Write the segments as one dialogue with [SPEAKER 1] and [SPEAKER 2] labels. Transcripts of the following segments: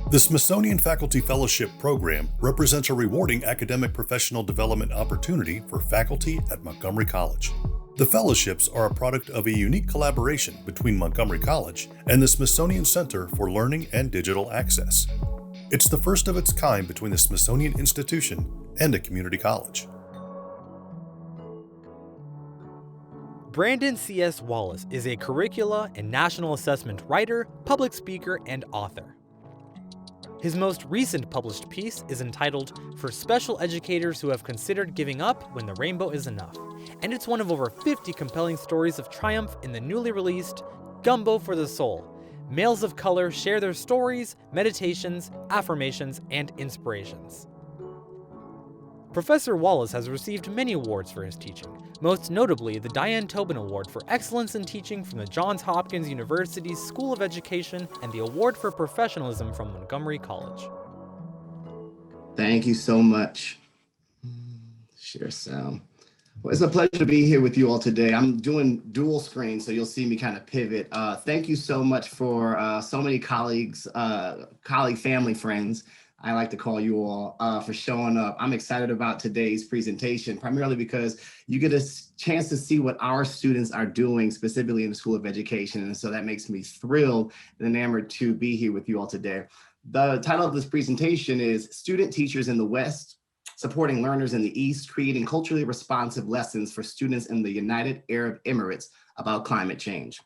[SPEAKER 1] The Smithsonian Faculty Fellowship program represents a rewarding academic professional development opportunity for faculty at Montgomery College. The fellowships are a product of a unique collaboration between Montgomery College and the Smithsonian Center for Learning and Digital Access. It's the first of its kind between the Smithsonian Institution and a community college.
[SPEAKER 2] Brandon C.S. Wallace is a curricula and national assessment writer, public speaker, and author. His most recent published piece is entitled "For Special Educators Who Have Considered Giving Up When the Rainbow Is Enough," and it's one of over 50 compelling stories of triumph in the newly released Gumbo for the Soul. Males of color share their stories, meditations, affirmations, and inspirations. Professor Wallace has received many awards for his teaching, most notably the Diane Tobin Award for Excellence in Teaching from the Johns Hopkins University School of Education and the Award for Professionalism from Montgomery College.
[SPEAKER 3] Thank you so much. Share sound. Well, it's a pleasure to be here with you all today. I'm doing dual screen, so you'll see me kind of pivot. Thank you so much for so many colleagues, family, friends, I like to call you all, for showing up. I'm excited about today's presentation, primarily because you get a chance to see what our students are doing specifically in the School of Education. And so that makes me thrilled and enamored to be here with you all today. The title of this presentation is Student Teachers in the West, Supporting Learners in the East, Creating Culturally Responsive Lessons for Students in the United Arab Emirates About Climate Change.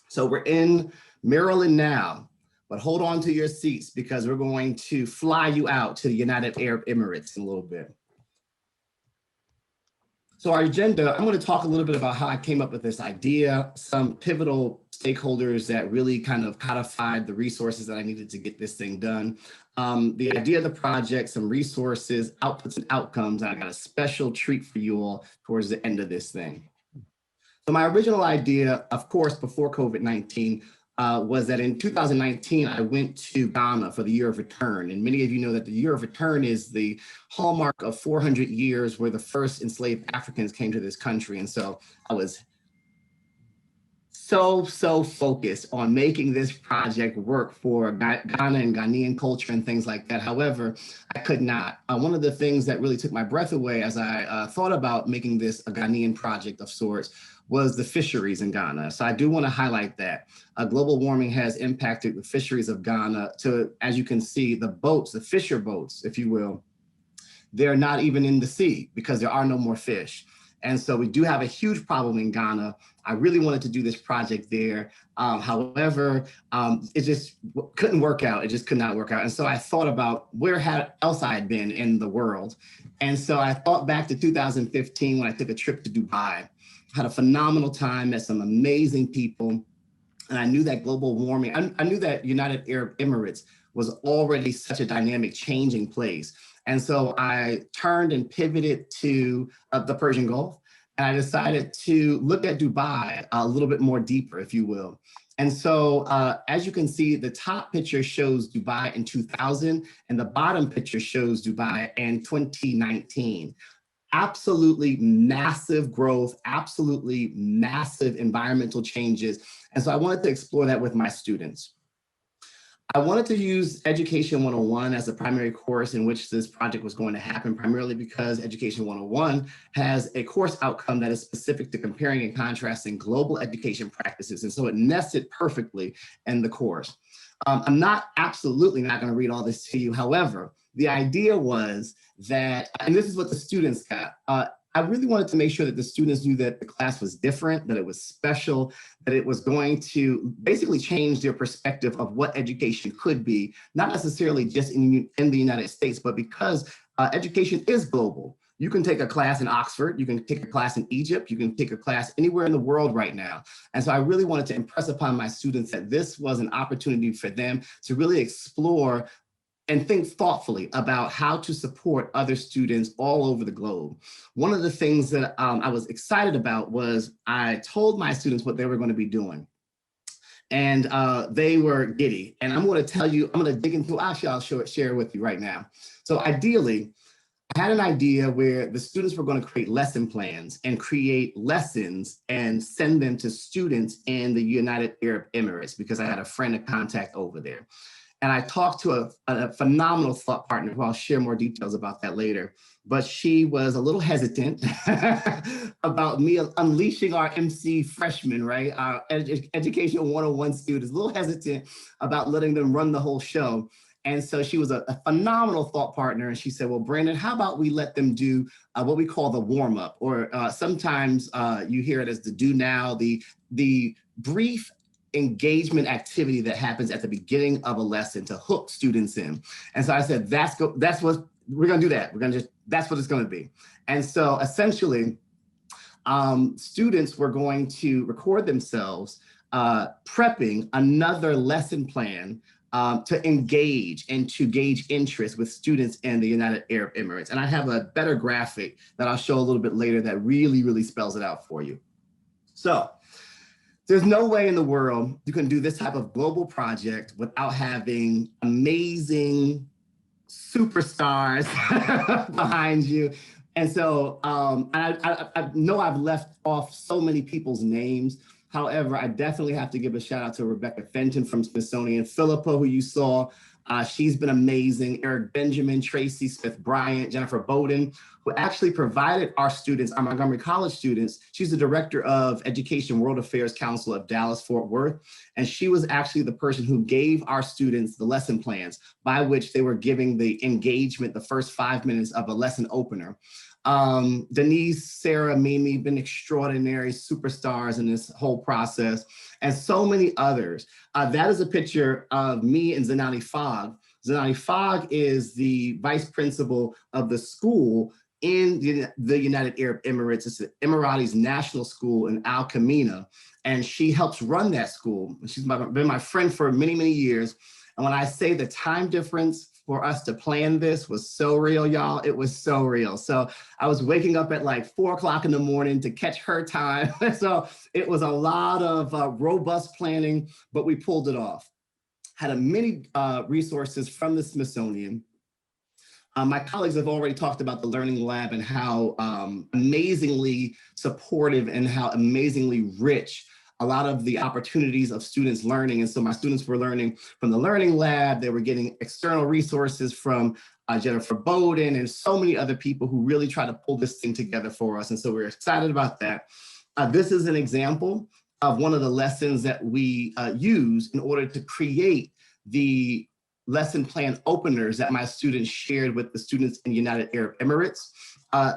[SPEAKER 3] So we're in Maryland now, but hold on to your seats because we're going to fly you out to the United Arab Emirates in a little bit. So our agenda, I'm going to talk a little bit about how I came up with this idea, some pivotal stakeholders that really kind of codified the resources that I needed to get this thing done. The idea of the project, some resources, outputs and outcomes, and I got a special treat for you all towards the end of this thing. So my original idea, of course, before COVID-19, was that in 2019, I went to Ghana for the Year of Return. And many of you know that the Year of Return is the hallmark of 400 years where the first enslaved Africans came to this country. And so I was so focused on making this project work for Ghana and Ghanaian culture and things like that. However, I could not. One of the things that really took my breath away as I thought about making this a Ghanaian project of sorts was the fisheries in Ghana. So I do want to highlight that. Global warming has impacted the fisheries of Ghana to, as you can see, the boats, the fisher boats, if you will, they're not even in the sea because there are no more fish. And so we do have a huge problem in Ghana. I really wanted to do this project there. However, it just couldn't work out. It just could not work out. And so I thought about where else I had been in the world. And so I thought back to 2015 when I took a trip to Dubai. Had a phenomenal time, met some amazing people. And I knew that global warming, I knew that United Arab Emirates was already such a dynamic, changing place. And so I turned and pivoted to the Persian Gulf. And I decided to look at Dubai a little bit more deeper, if you will. And so as you can see, the top picture shows Dubai in 2000, and the bottom picture shows Dubai in 2019. Absolutely massive growth, absolutely massive environmental changes. And so I wanted to explore that with my students. I wanted to use Education 101 as a primary course in which this project was going to happen, primarily because Education 101 has a course outcome that is specific to comparing and contrasting global education practices. And so it nested perfectly in the course. I'm absolutely not going to read all this to you. However, the idea was that, and this is what the students got, I really wanted to make sure that the students knew that the class was different, that it was special, that it was going to basically change their perspective of what education could be, not necessarily just in the United States, but because education is global. You can take a class in Oxford, you can take a class in Egypt, you can take a class anywhere in the world right now. And so I really wanted to impress upon my students that this was an opportunity for them to really explore and think thoughtfully about how to support other students all over the globe. One of the things that I was excited about was I told my students what they were going to be doing. And they were giddy. And I'm going to tell you, I'm going to dig into, actually, I'll share it with you right now. So ideally, I had an idea where the students were going to create lesson plans and create lessons and send them to students in the United Arab Emirates because I had a friend of contact over there. And I talked to a phenomenal thought partner who I'll share more details about that later. But she was a little hesitant about me unleashing our MC freshmen, right? Our Education 101 students, a little hesitant about letting them run the whole show. And so she was a phenomenal thought partner. And she said, well, Brandon, how about we let them do what we call the warm up, or sometimes you hear it as the do now, the brief engagement activity that happens at the beginning of a lesson to hook students in. And so I said, that's what we're going to do. That's what it's going to be. And so essentially, students were going to record themselves prepping another lesson plan to engage and to gauge interest with students in the United Arab Emirates. And I have a better graphic that I'll show a little bit later that really, really spells it out for you. So there's no way in the world you can do this type of global project without having amazing superstars behind you. And so I know I've left off so many people's names. However, I definitely have to give a shout out to Rebecca Fenton from Smithsonian, Philippa, who you saw. She's been amazing. Eric Benjamin, Tracy Smith-Bryant, Jennifer Bowden, who actually provided our students, our Montgomery College students. She's the director of Education World Affairs Council of Dallas-Fort Worth. And she was actually the person who gave our students the lesson plans by which they were giving the engagement, the first 5 minutes of a lesson opener. Denise, Sarah, Mimi, been extraordinary superstars in this whole process, and so many others. That is a picture of me and Zenani Fogg. Zenani Fogg is the vice principal of the school in the United Arab Emirates. It's the Emiratis National School in Al Kamina, and she helps run that school. She's been my friend for many, many years. And when I say the time difference for us to plan this was so real, y'all, it was so real. So I was waking up at like 4 o'clock in the morning to catch her time. So it was a lot of robust planning, but we pulled it off. Had many resources from the Smithsonian. My colleagues have already talked about the Learning Lab and how amazingly supportive and how amazingly rich a lot of the opportunities of students learning. And so my students were learning from the Learning Lab. They were getting external resources from Jennifer Bowden and so many other people who really try to pull this thing together for us. And so we're excited about that. This is an example of one of the lessons that we use in order to create the lesson plan openers that my students shared with the students in United Arab Emirates.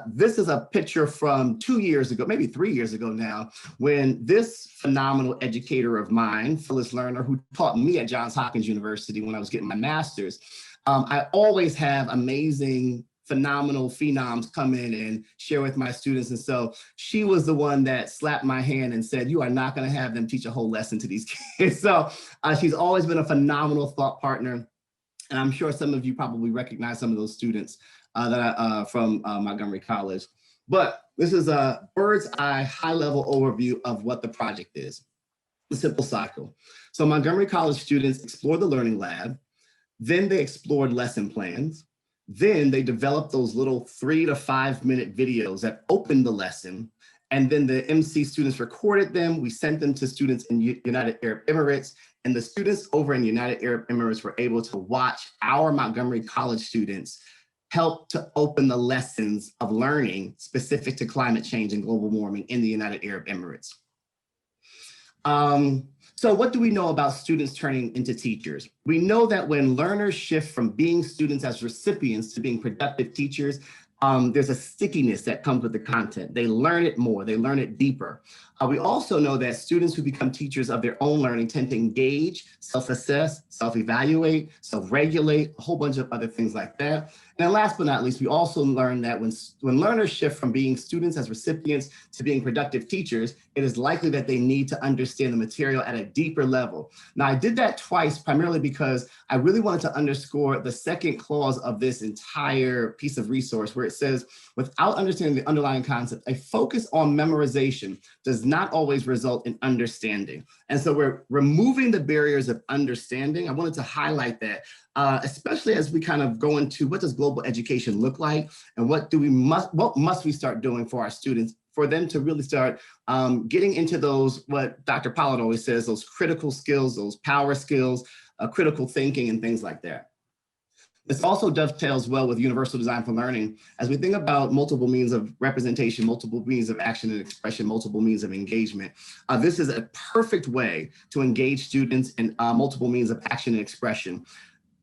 [SPEAKER 3] This is a picture from 2 years ago, maybe 3 years ago now, when this phenomenal educator of mine, Phyllis Lerner, who taught me at Johns Hopkins University when I was getting my master's. I always have amazing, phenomenal phenoms come in and share with my students. And so she was the one that slapped my hand and said, you are not going to have them teach a whole lesson to these kids. So she's always been a phenomenal thought partner. And I'm sure some of you probably recognize some of those students from Montgomery College. But this is a bird's eye, high level overview of what the project is. The simple cycle. So Montgomery College students explored the Learning Lab, then they explored lesson plans, then they developed those little 3 to 5 minute videos that opened the lesson, and then the MC students recorded them. We sent them to students in United Arab Emirates, and the students over in United Arab Emirates were able to watch our Montgomery College students help to open the lessons of learning specific to climate change and global warming in the United Arab Emirates. So what do we know about students turning into teachers? We know that when learners shift from being students as recipients to being productive teachers, there's a stickiness that comes with the content. They learn it more, they learn it deeper. We also know that students who become teachers of their own learning tend to engage, self-assess, self-evaluate, self-regulate, a whole bunch of other things like that. And last but not least, we also learn that when learners shift from being students as recipients to being productive teachers, it is likely that they need to understand the material at a deeper level. Now, I did that twice, primarily because I really wanted to underscore the second clause of this entire piece of resource, where it says, without understanding the underlying concept, a focus on memorization does not always result in understanding. And so we're removing the barriers of understanding. I wanted to highlight that, especially as we kind of go into what does global education look like, and what must we start doing for our students, for them to really start getting into those, what Dr. Pollard always says, those critical skills, those power skills, critical thinking and things like that. This also dovetails well with universal design for learning. As we think about multiple means of representation, multiple means of action and expression, multiple means of engagement, this is a perfect way to engage students in multiple means of action and expression.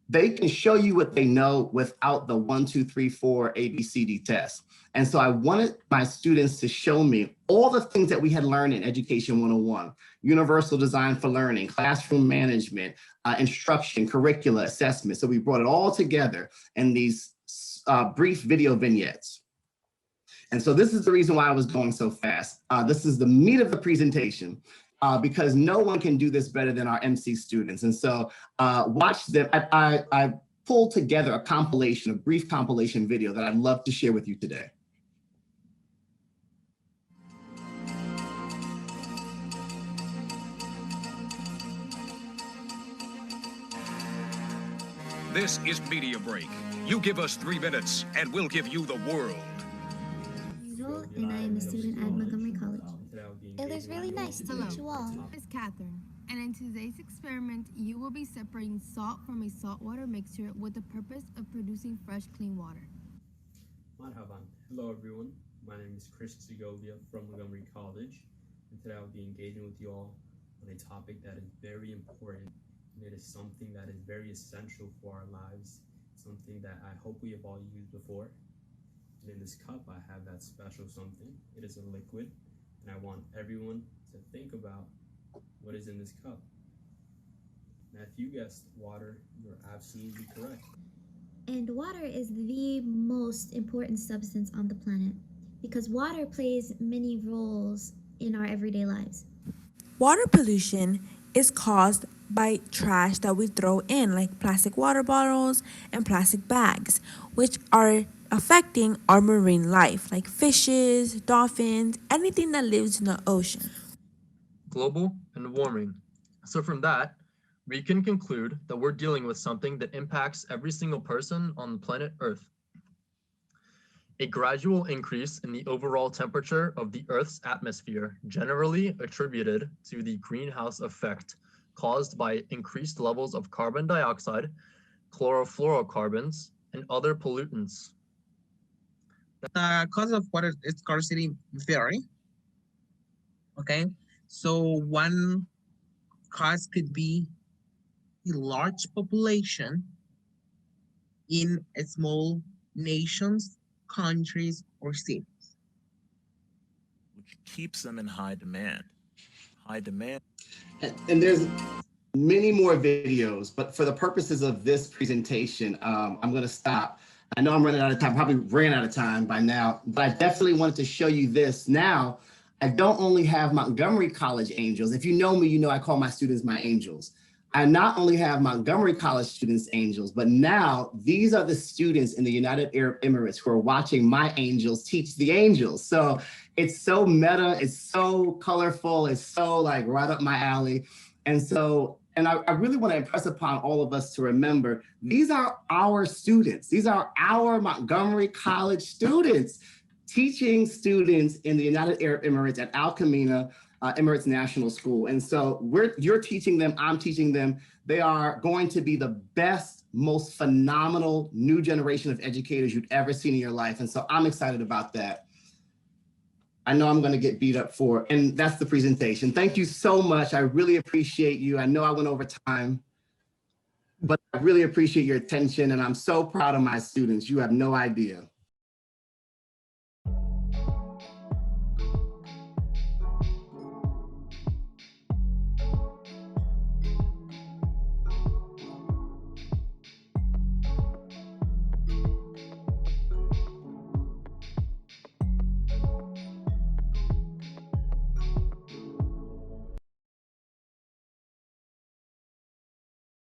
[SPEAKER 3] They can show you what they know without the 1, 2, 3, 4 ABCD test. And so I wanted my students to show me all the things that we had learned in Education 101, universal design for learning, classroom management, instruction, curricula, assessment. So we brought it all together in these brief video vignettes. And so this is the reason why I was going so fast. This is the meat of the presentation. Because no one can do this better than our MC students. And so watch them. I pulled together a brief compilation video that I'd love to share with you today.
[SPEAKER 4] This is Media Break. You give us 3 minutes and we'll give you the world.
[SPEAKER 5] And I am a student at Montgomery College. It is really nice to meet you all.
[SPEAKER 6] My name is Catherine, and in today's experiment, you will be separating salt from a saltwater mixture with the purpose of producing fresh, clean water.
[SPEAKER 7] Marhaban. Hello everyone, my name is Chris Segovia from Montgomery College, and today I'll be engaging with you all on a topic that is very important, and it is something that is very essential for our lives, something that I hope we have all used before. And in this cup, I have that special something. It is a liquid, and I want everyone to think about what is in this cup. Now, if you guessed water, you're absolutely correct.
[SPEAKER 5] And water is the most important substance on the planet because water plays many roles in our everyday lives.
[SPEAKER 8] Water pollution is caused by trash that we throw in, like plastic water bottles and plastic bags, which are affecting our marine life, like fishes, dolphins, anything that lives in the ocean.
[SPEAKER 9] Global and warming. So from that, we can conclude that we're dealing with something that impacts every single person on the planet Earth. A gradual increase in the overall temperature of the Earth's atmosphere, generally attributed to the greenhouse effect caused by increased levels of carbon dioxide, chlorofluorocarbons, and other pollutants.
[SPEAKER 10] The cause of water scarcity vary. Okay, so one cause could be a large population in small nations, countries, or cities,
[SPEAKER 11] which keeps them in high demand. High demand.
[SPEAKER 3] And there's many more videos, but for the purposes of this presentation, I'm going to stop. I know I'm running out of time, probably ran out of time by now, but I definitely wanted to show you this. Now, I don't only have Montgomery College angels. If you know me, you know I call my students my angels. I not only have Montgomery College students angels, but now these are the students in the United Arab Emirates who are watching my angels teach the angels. So it's so meta, it's so colorful, it's so like right up my alley. And so, and I really want to impress upon all of us to remember, these are our students. These are our Montgomery College students teaching students in the United Arab Emirates at Al Kamina Emirates National School. And so you're teaching them, I'm teaching them. They are going to be the best, most phenomenal new generation of educators you've ever seen in your life. And so I'm excited about that. I know I'm going to get beat up for, and that's the presentation. Thank you so much. I really appreciate you. I know I went over time, but I really appreciate your attention, and I'm so proud of my students. You have no idea.